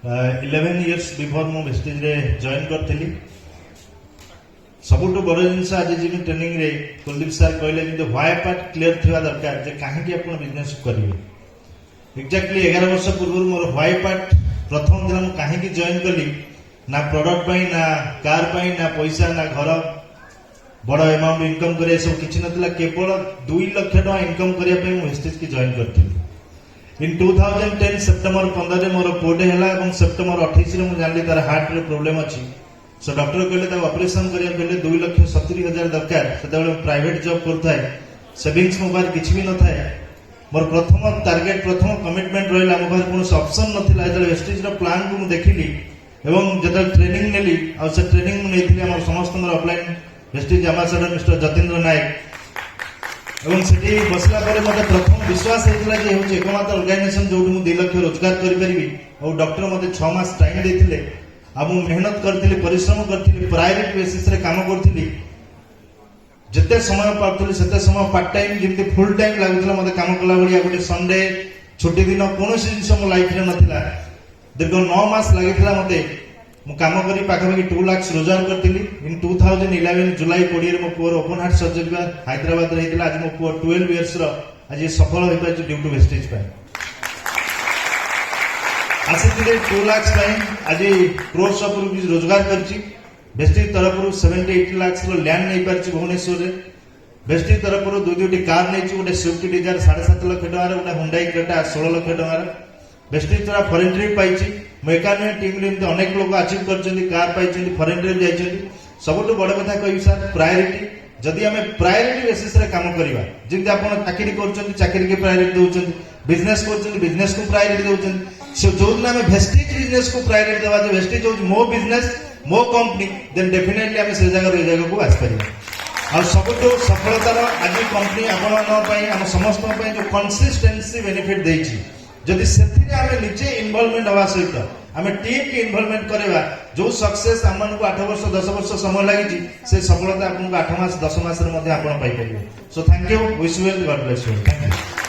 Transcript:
11 years before मु wastage रे join करथिली सबुठ बड़ जिनस आज जी ट्रेनिंग रे कुलदीप सर कहले जे व्हाई पार्ट क्लियर थिबा दरकार जे काहे कि आपण बिजनेस करिवे एक्जेक्टली 11 वर्ष पूर्व मोर व्हाई पार्ट प्रथम दिन मु काहे कि जॉइन कली ना प्रोडक्ट पई ना कार पई ना पैसा ना घर बड़ अमाउंट इनकम करे सब किछि नथिला केवल 2 लाख टका इनकम करिया पई मु वेस्टेज की जॉइन करथिली इन 2010 सेप्टेम्बर 15 मोर पोटे है सेप्टेम्बर 28 में जानी तार हार्ट रे प्रॉब्लम अच्छी सो डॉक्टर कहले ऑपरेशन करिया पहले 2,70,000 दरकार से प्राइवेट जॉब करता है सेविंग्स मो पार किछि भी न थाए मोर प्रथम टारगेट प्रथम कमिटमेंट रहिला मो पार कोनो ऑप्शन नथिला जे वेस्टेज रो प्लान को मु देखिली एवं जब ट्रेनिंग नेली और से ट्रेनिंग मु नेथिली हमर समस्त मोर offline wastage ambassador Mister Jatendra Nayak एवं सेठी बसला परे मते प्रथम विश्वास हेतला जे होचे एकमात्र ऑर्गेनाइजेशन जो मु 2 लाख रोजगार करि परिबी और डॉक्टर मते 6 मास टाइम देथिले आ मु मेहनत करथिले परिश्रम करथिले प्रायोरिटी बेसिस रे काम करथिली जते समय पाथुली सेते समय पार्ट टाइम जेते फुल टाइम लागुतला मते काम कला बढिया गोटे संडे छुट्टी दिन कोनोसी जिंस मो लाइफ रे नथिला दीर्घ 9 मास लागितला मते मु काम करी पाखापाखि 2 लाख रोजगार करथिली इन 2011 जुलाई 20 रे मो poor open heart surgery Hyderabad रे हितला आज मो पुअर 12 इयर्स रो आज सफल होई पाइ ड्यू टू वेस्टेज पाइ आसिथिले 2 लाख टाइम आज क्रोर्स ऑफ रुपीस रोजगार करची वेस्टेज तरफ 70-80 लाख रो लैंड नै परची भुवनेश्वर रे वेस्टेज तरफ 2-2 कार नै ची गोटे स्विफ्ट डिजायर 7.5 लाख टका रे गोटे हुंडई क्रेटा 16 लाख टका रे वेस्टेज तरह फॉरेन ट्रिप पाइची मेकानिक टीम रे अनेक लोग अचीव करचंदी कार पाइचंदी फॉरेन ट्रिप जाइचंदी सबटु बड़ कथा कहि सर प्रायोरिटी जदि हमें प्रायोरिटी बेसिस रे काम करिवा जेंति आपण चाकरी करचंदी चाकरी के प्रायोरिटी दोचंदी बिजनेस करचंदी बिजनेस को प्रायोरिटी दोचंदी सो जो दिन हमें वेस्टेज बिजनेस को प्रायोरिटी देवा जे वेस्टेज हो मो बिजनेस मो कंपनी देन डेफिनेटली हमें से जगह को आस परिबा और सबटु सफलतार आज कंपनी आपण पई हम समस्त पई जो कंसिस्टेंसी बेनिफिट देछि जदि सेथिरे हमें निजे इन्वॉल्वमेंट हवा सहित हमें टीम की इन्वॉल्वमेंट करवा जो सक्सेस हमन को 8 वर्ष 10 वर्ष समय लागि से सफलता आपन को 8 मास 10 मास रे मध्ये आपण पाई परिबे so thank you wish you well God bless you thank you.